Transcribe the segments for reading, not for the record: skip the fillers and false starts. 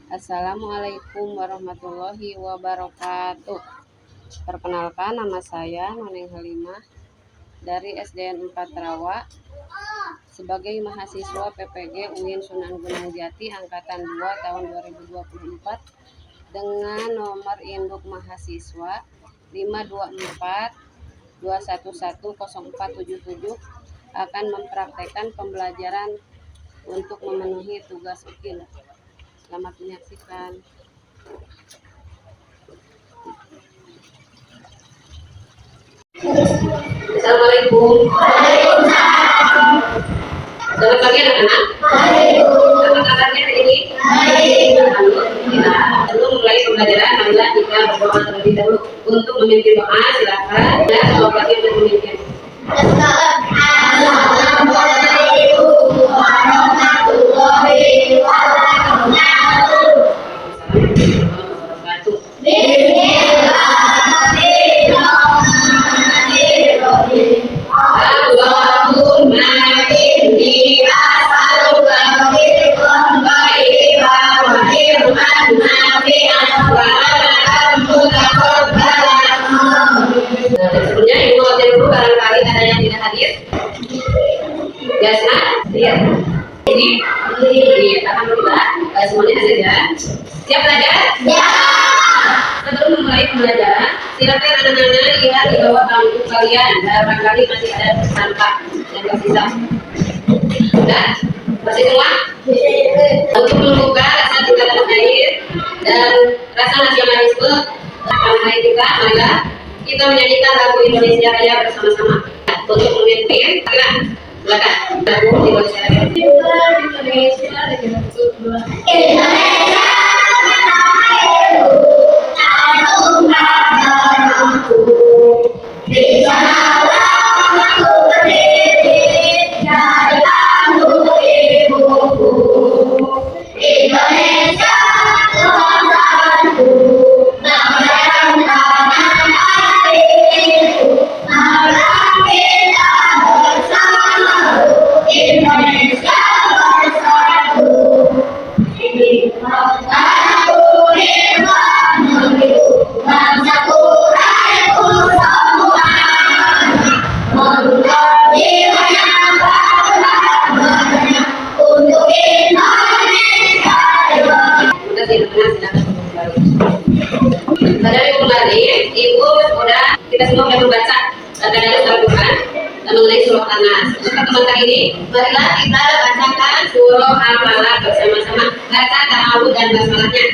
Assalamualaikum warahmatullahi wabarakatuh. Perkenalkan, nama saya Noneng Halimah dari SDN 4 Rawa sebagai mahasiswa PPG UIN Sunan Gunung Jati Angkatan 2 tahun 2024 dengan nomor induk mahasiswa 524211047 akan mempraktekkan pembelajaran untuk memenuhi tugas ukil. Selamat menyaksikan. Assalamualaikum. Selamat pagi anak-anak. Apa kabarnya hari ini? Alhamdulillah. Sebelum mulai pembelajaran, marilah kita berdoa terlebih dahulu. Untuk memimpin doa, silakan. Dan semoga kita memimpin. Assalamualaikum warahmatullahi wabarakatuh. Sebelumnya Ibu Hotel Guru barangkali ada yang tidak hadir. Jasna, iya. Ini, alhamdulillah, semuanya hadir ya. Siap belajar? Ya. Sebelum memulai pembelajaran, silakan anak-anak lihat di bawah bangku kalian. Barangkali masih ada sampah yang tersisa. Sudah? Masih semua? Untuk membuka rasa cinta tanah air dan rasa nasionalisme tanah air kita, marilah kita menyanyikan lagu Indonesia Raya bersama-sama. Untuk memimpin, silakan lagu Indonesia Raya. Indonesia kita semua sudah membaca kadang-kadang Al-Quran mengenai surah An-Nas. Untuk pertemuan kali ini, marilah kita bacakan surah Al-Falaq bersama-sama. Baca ta'awudz dan basmalahnya.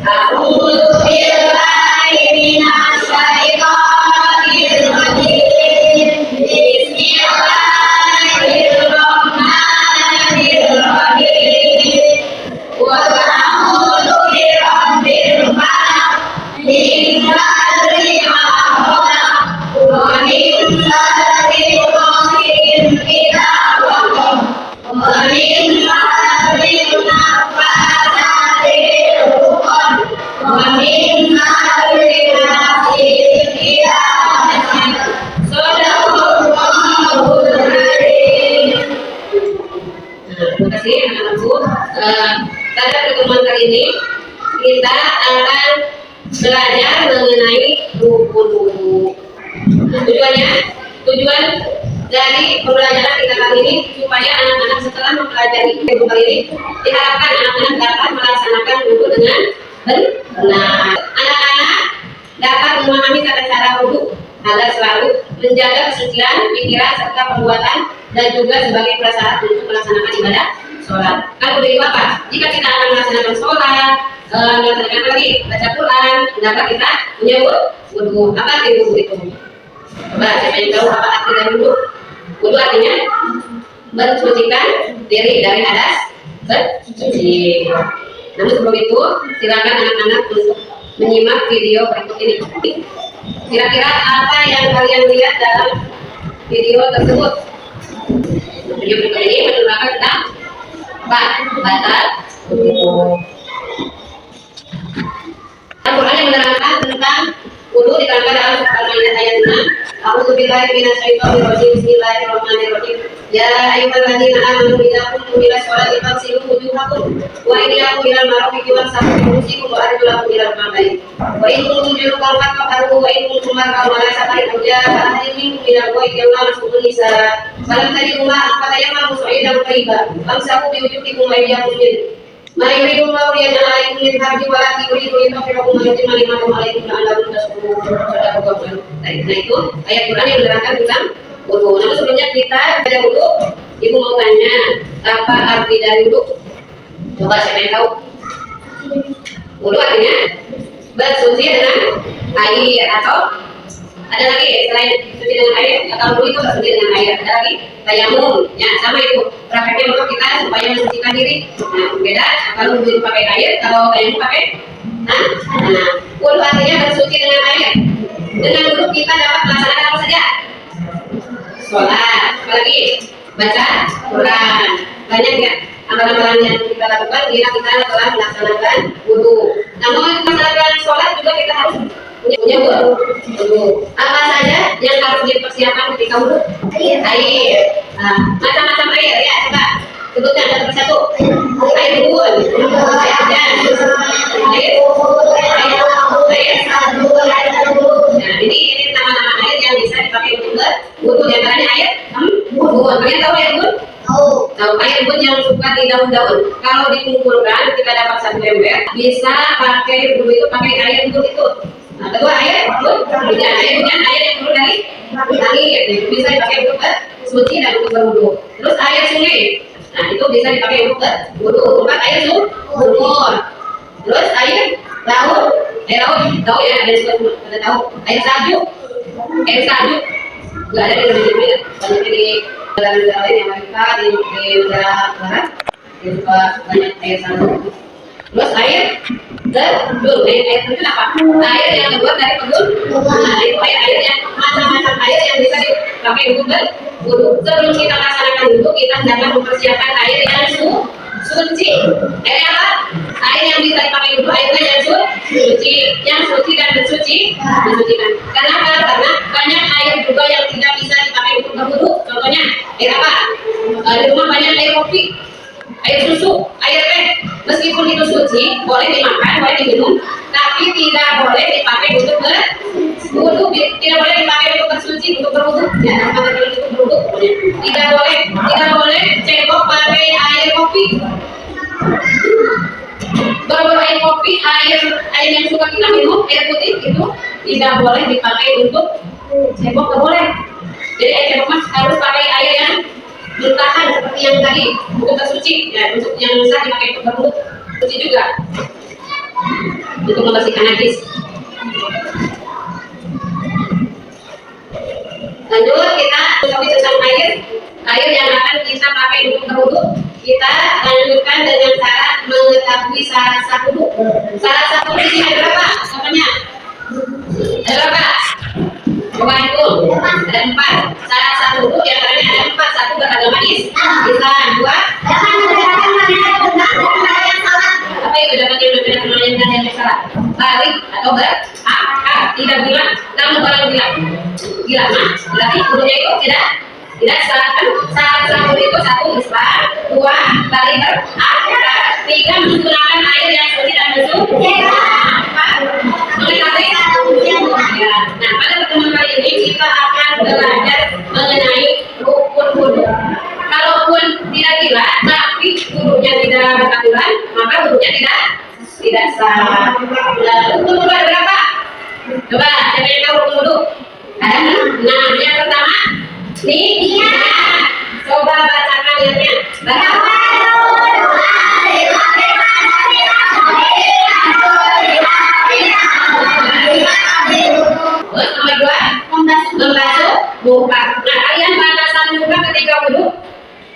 A'udzu billahi minasy syaithanir rajim. Bismillahirrahmanirrahim. Wa a'udzu birabbil falaq min syarri ma pada pertemuan kali ini kita akan belajar mengenai rukun wudu. Tujuan dari pembelajaran kita kali ini supaya anak-anak setelah mempelajari wudu kali ini diharapkan anak-anak dapat melaksanakan wudu dengan benar. Anak-anak dapat memahami tata cara wudu agar selalu menjaga kesucian pikiran serta perbuatan dan juga sebagai prasyarat untuk melaksanakan ibadah sholat. Kalau dari apa? Jika kita akan melaksanakan sholat, melaksanakan lagi baca Quran, dapat kita punya wudu. Apa arti wudu itu? Coba siapa yang tahu apa arti dari wudu? Wudu artinya mensucikan diri dari hadas bersuci. Namun sebelum itu, silakan anak-anak untuk menyimak video berikut ini. Kira-kira apa yang kalian lihat dalam video tersebut? Video berikut ini menerangkan tentang batal wudu. Al-Quran yang menerangkan tentang wudu diterangkan dalam surat Al-Maidah ayat 6. A'udzubillahi minasyaitonir rajim. Bismillahirrahmanirrahim. Ya ayyuhalladzina amanu idza qumtum ila sholati faghsilu wujuhakum tuhakum wa iyyakum ilal marafiqi wa sabiqu wa arjulakum ilal ma'badi wa in kuntum junuban fatahharu wa in kuntum marqaw ala safarin aw jaa ahadun minkum minal ghaibi aw lamastum nisa falam tajidu ma'an fatayammamu sa'idan tayyiban famsahu bi wujuhikum wa aydiyakum minhu ma yuridu Allahu liyaj'ala 'alaykum min harajin walakin yuridu liyutahhirakum wa yutimma ni'matahu 'alaykum la'allakum tashkurun. Nah itu ayat Quran yang menerangkan tentang wudu. Namun sebelumnya kita baca wudu, ibu mau tanya apa arti dari wudu? Coba siapa yang tahu? Wudu artinya bersuci dengan air atau ada lagi selain suci dengan air atau wudu itu bersuci dengan air. Ada lagi tayamum, ya sama itu. Prakteknya untuk kita supaya mensucikan diri. Nah beda kalau wudu pakai air, kalau tayamum pakai wudu artinya bersuci dengan air. Dengan wudu kita dapat melaksanakan apa saja? Sholat, apalagi baca Quran. Banyak ya amalan-amalan yang kita lakukan bila kita telah melaksanakan wudu. Namun melaksanakan sholat juga kita harus punya wudu. Apa saja yang harus dipersiapkan ketika wudu? Air. Macam-macam air ya, coba sebutkan satu persatu. Air bubur, air hujan, nah ini nama-nama air yang bisa dipakai untuk berwudu. Di antaranya air embun. Kalian tahu air embun? Tahu air embun yang suka di daun-daun. Kalau dikumpulkan kita dapat satu ember. Bisa pakai wudu itu pakai air embun itu. Nah, kedua air hujan. Air hujan air yang turun dari langit. Itu bisa dipakai untuk bersuci dan untuk berwudu. Terus air sungai. Nah itu bisa dipakai untuk berwudu. Tempat air sumur. Terus air laut. Air laut tahu ya, ada tahu. Air salju. Air salju nggak ada di Indonesia, banyak di negara-negara lain, Amerika, di negara barat itu juga banyak air salju. Terus air terjun. Air terjun apa? Air yang terbuat dari terjun. Nah itu air yang macam-macam air yang bisa dipakai untuk berwudu. Sebelum kita melaksanakan wudu, kita hendaknya mempersiapkan air yang suci. Air apa? Air yang bisa dipakai wudu, airnya yang suci, yang suci dan mensucikan. Kenapa? Karena banyak air juga yang tidak bisa dipakai untuk berwudu. Contohnya air apa? Di rumah banyak air kopi, air susu, air teh. Meskipun itu suci, boleh dimakan, boleh diminum, tapi tidak boleh dipakai untuk berwudu. Tidak boleh dipakai untuk bersuci, untuk berwudu. Ya, apa tadi untuk berwudu? Tidak boleh cebok pakai air kopi. Baru air kopi, air yang suka kita minum, air putih itu tidak boleh dipakai untuk cebok, tidak boleh. Jadi air cebok mas harus pakai air yang bertahan seperti yang tadi untuk bersuci, ya untuk yang bisa dipakai untuk berwudu, suci juga untuk membersihkan najis. Lanjut kita tentang air yang akan kita pakai untuk berwudu. Kita lanjutkan dengan cara mengetahui syarat sah wudu. Syarat sah wudu ini ada berapa? Contohnya ada berapa? Coba hitung. Ada 4. Syarat sah wudu yang ada 4. 1 beragama Islam. 2 apa itu dapat yang berbeda kemarin dan yang salah? Balik atau berakal. Tidak bilang, namun orang bilang gila mah. Berarti wudunya itu tidak salahkan. Syarat sah wudu itu 1 Islam, 2 balik berakal, 3 menggunakan air yang suci dan mensucikan, 4 mengetahui. Nah pada pertemuan kali ini kita akan belajar mengenai rukun wudu. Kalaupun tidak gila, tapi wudunya tidak beraturan, maka wudunya tidak sah. Rukun wudu ada berapa? Coba siapa yang tahu rukun wudu? Ada 6. Yang pertama niyat. Coba bacakan niatnya. Terus nomor 2 membasuh muka. Nah kalian batasan muka ketika wudu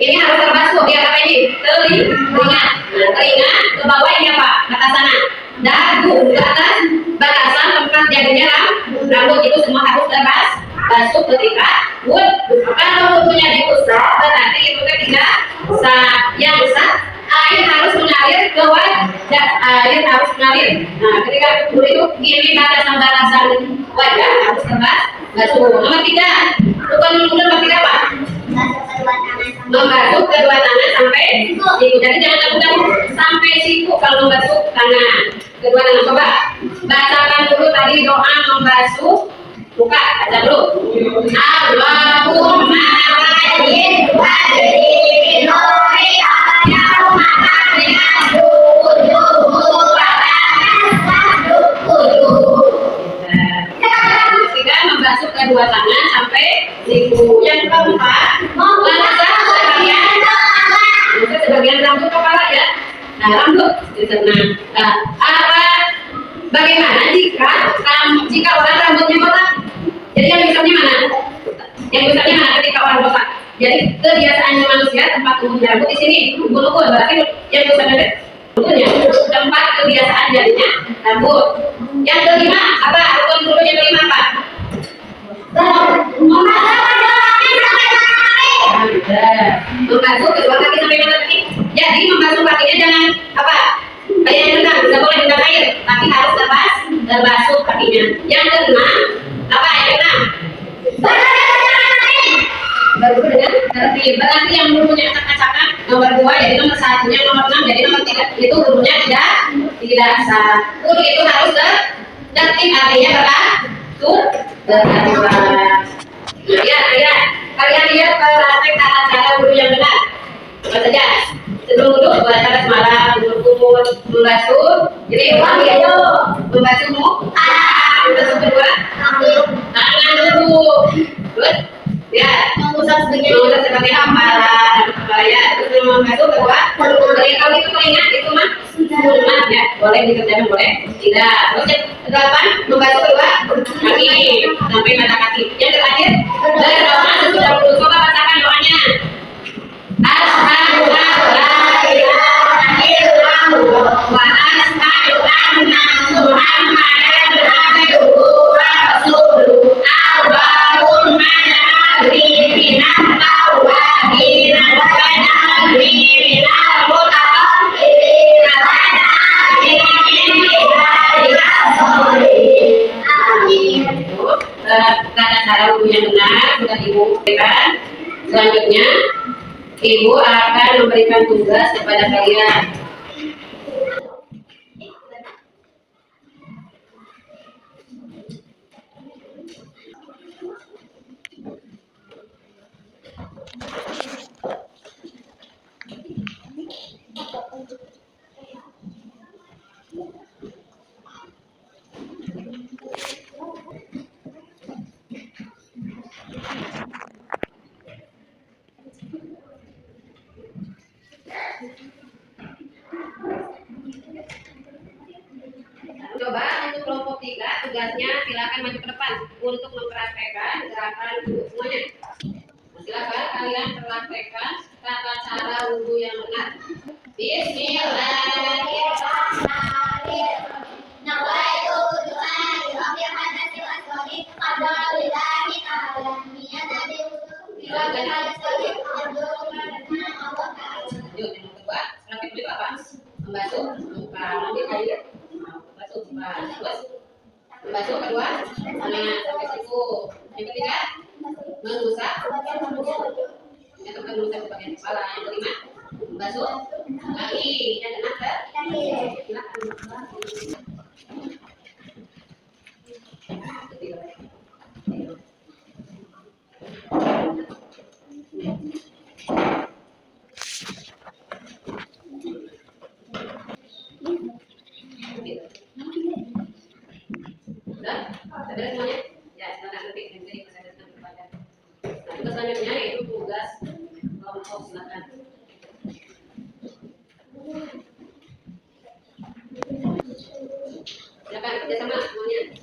ini harus terbasuh. Biar apa ini? Telinga. Nah telinga ke bawah ini apa? Batasannya dagu ke atas. Batasan tempat jadinya rambut itu semua harus terbasuh ketika wudu. Kalau wudunya diusap berarti itu tidak sah. Yang sah air harus mengalir ke wajah. Air harus mengalir. Nah ketika wudu itu ini batasan wajah harus terbasuh. Nomor 3 rukun wudu nomor 3 apa? Membasuh kedua tangan sampai siku. Jadi jangan lakukan sampai siku kalau membasuh tangan. Kedua tangan coba bacakan dulu tadi doa membasuh muka. Baca dulu. Allahumma wajib wajib nuri membasuh kedua tangan sampai siku. Yang keempat, membasuh sebagian rambut kepala ya. Nah, rambut nah, bagaimana jika orang rambutnya botak? Jadi yang besarnya mana? Yang besarnya mana ketika orang botak? Jadi kebiasaannya manusia tempat tumbuhnya rambut di sini, bulu-bulu berarti yang besarnya bulunya. Tempat kebiasaan jadinya rambut. Yang kelima apa? Rukun dulu yang kelima apa? Membasuh kedua kaki sampai mana tadi? Jadi membasuh kakinya jangan apa? Kayak yang renang, tidak boleh rendam air, tapi harus terbasuh kakinya. Yang keenam apa? Yang keenam baru dengan tertib. Berarti yang bulunya acak-acakan nomor 2, jadi nomor 1 yang nomor 6, jadi nomor 3 itu bulunya tidak sah. Bulu itu harus tertib, artinya beratur. Ya, kalian lihat praktek tata cara wudhu yang benar. Apa saja? Sebelum wudhu baca basmalah, kumur, membasuh. Jadi ulang ya itu membasuh muka, membasuh kedua tangan dulu. Terus ya mengusap sebagai hamparan ya. Terus membasuh kedua. Kalau itu keringat itu mah sunat ya. Boleh dikerjakan boleh tidak. Terus yang ke-8 membasuh kedua kaki sampai mata kaki. Yang terakhir berdoa sesudah wudhu. Coba bacakan doanya. Asyhadu an la ilaha illallah wa asyhadu anna Muhammadan abduhu wa rasuluh. Allahumma ja'alni minat tawwabin wa ja'alni minal mutatahhirin wa ja'alni min ibadika sholihin. Amin. Tata cara wudhu yang benar sudah Ibu berikan. Selanjutnya Ibu akan memberikan tugas kepada kalian. Coba untuk kelompok 3 tugasnya silakan maju ke depan untuk mempraktekkan gerakan wudhu semuanya. Silakan kalian praktekkan tata cara wudhu yang benar. Bismillahirrahmanirrahim. Nawaitu du'a li rabbil hadatsil asghari qadarillahi ta'ala niat dari wudhu bila hadas wajib Allah Ta'ala. Lanjut yang kedua, praktek juga apa? Membasuh muka. Nanti kalian membasuh kedua tangan sampai siku. Yang ketiga mengusap yang keempat mengusap bagian kepala. Yang kelima membasuh kaki. Yang keenam beres semuanya? Ya, silakan ketik dan jadi pesan kepada. Nah, tugas selanjutnya yaitu tugas kelompok. Silakan. Silakan kerjasama semuanya.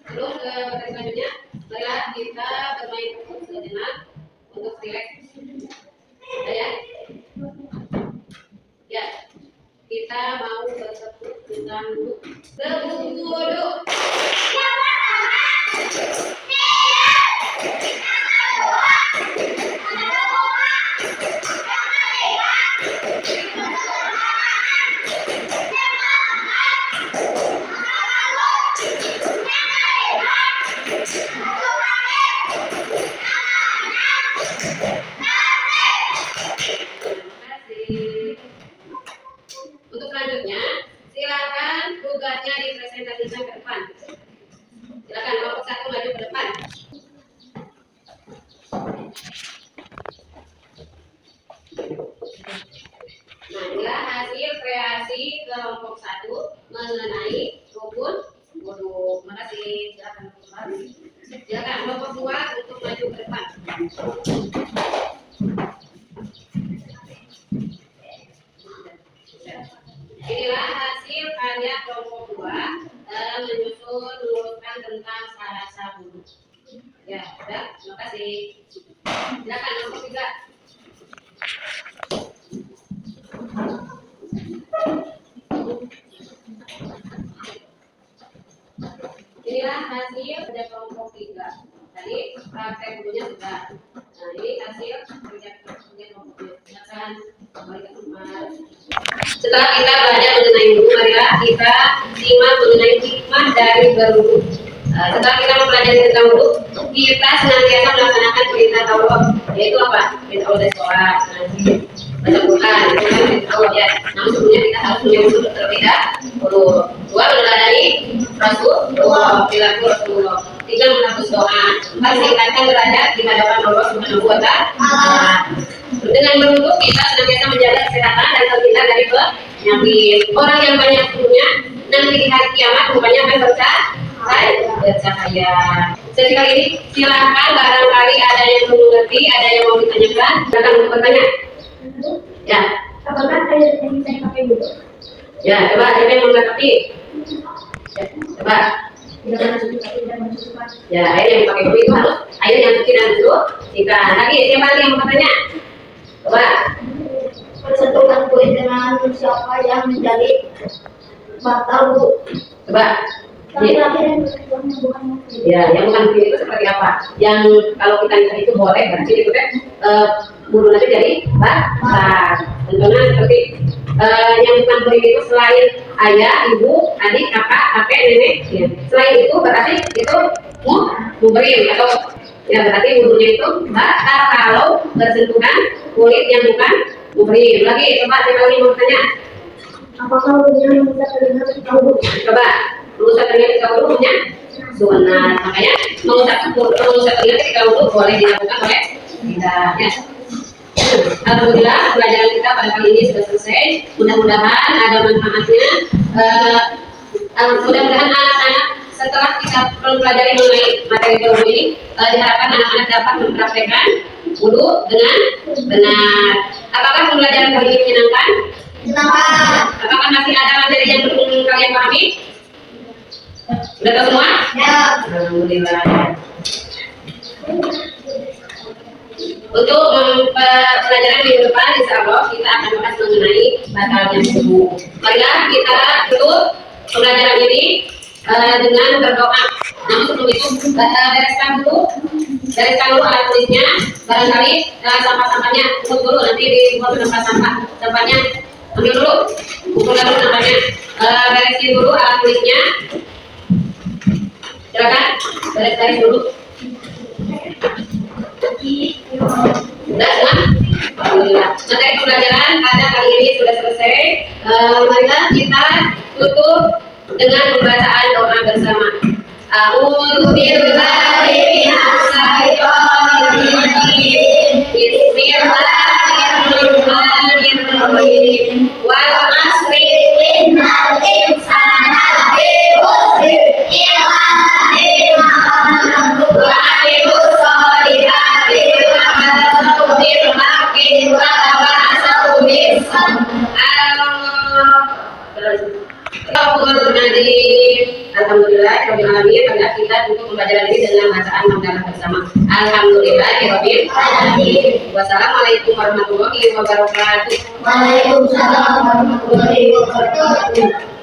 Sebelum ke materi selanjutnya, marilah kita bermain sejenak untuk rileks. Ya, kita mau bertepuk tangan dulu. Tepuk dulu. Untuk selanjutnya, silakan tugasnya dipresentasikan ke depan. Silakan kelompok 1 maju ke depan. Nah, inilah hasil kreasi kelompok 1 mengenai rukun wudu. Terima kasih. Silakan kembali. Silakan kelompok 2 untuk maju ke depan. Inilah hasil karya kelompok 2 dalam menyusun meluruskan tentang syarat wudu. Ya, sudah. Terima kasih. Silakan kelompok 3. Inilah hasil kerja kelompok 3. Tadi praktek wudunya sudah. Nah, ini hasil kerja kelompok 3. Silakan kembali ke tempat. Setelah kita belajar mengenai wudu, marilah kita simak mengenai hikmah dari berwudu. Setelah kita mempelajari tentang wudu, kita senantiasa melaksanakan perintah Allah, yaitu apa? Perintah Allah dari sholat, ngaji, baca Quran, itu kan perintah Allah ya. Namun sebelumnya kita harus punya wudu terlebih dahulu. 2. Meneladani Rasulullah, perilaku Rasulullah. 3. Menghapus doa. 4. Meningkatkan derajat di hadapan Allah Subhanahu wa Ta'ala. Dengan berwudu kita senantiasa menjaga kesehatan dan terhindar dari penyakit. Orang yang banyak wudunya nanti di hari kiamat rupanya akan bercahaya. Sekali ini silakan, barangkali ada yang belum mengerti, ada yang mau ditanyakan, silakan untuk bertanya. Ya. Apakah saya pakai wudu? Ya, coba siapa yang mengerti? Ya, coba. Ya, air yang pakai wudu itu harus air yang suci dan bersihkan. Lagi, siapa lagi yang mau bertanya? Coba. Persatukan kulit dengan siapa yang menjadi batal wudu? Coba. Ya, yang bukan itu seperti apa? Yang kalau kita lihat itu boleh, berarti itu kan wudu nanti jadi batal. Contohnya seperti yang bukan kulit itu selain ayah, ibu, adik, kakak, kakek, nenek. Ya. Selain itu berarti itu muhrim atau ya berarti wudunya itu batal kalau bersentuhan kulit yang bukan muhrim. Lagi, coba siapa lagi mau bertanya? Apakah wudunya merusak telinga ketika wudu? Coba, merusak telinga ketika wudu punya sunat. Makanya merusak telinga ketika wudu boleh dilakukan oleh kita. Ya. Alhamdulillah pelajaran kita pada kali ini sudah selesai. Mudah-mudahan ada manfaatnya. Mudah-mudahan anak-anak setelah kita mempelajari mengenai materi wudu ini, diharapkan anak-anak dapat mempraktekkan wudu dengan benar. Apakah pembelajaran kali ini menyenangkan? Menyenangkan. Apakah masih ada materi yang belum kalian pahami? Sudah tahu semua? Ya. Alhamdulillah. Untuk pelajaran minggu depan, insya Allah kita akan membahas mengenai batalnya wudu. Marilah kita tutup pembelajaran ini dengan berdoa. Namun sebelum itu bereskan dulu alat tulisnya. Barangkali sampah-sampahnya tutup dulu, nanti dibuat tempat sampah. Sampahnya ambil dulu, kumpulkan dulu sampahnya. Beresin dulu alat tulisnya. Silakan beres dulu. Sudah semua? Alhamdulillah. Materi pembelajaran pada kali ini sudah selesai. Marilah kita tutup dengan pembacaan doa bersama. A'udzu billahi minas syaitonir rajim. Bismillahirrahmanirrahim. Wal 'asri innal insana lafi khusr illa Alhamdulillah, kita untuk pembelajaran ini dengan bacaan hamdalah bersama. Alhamdulillah, wassalamualaikum warahmatullahi wabarakatuh. Waalaikumsalam warahmatullahi wabarakatuh.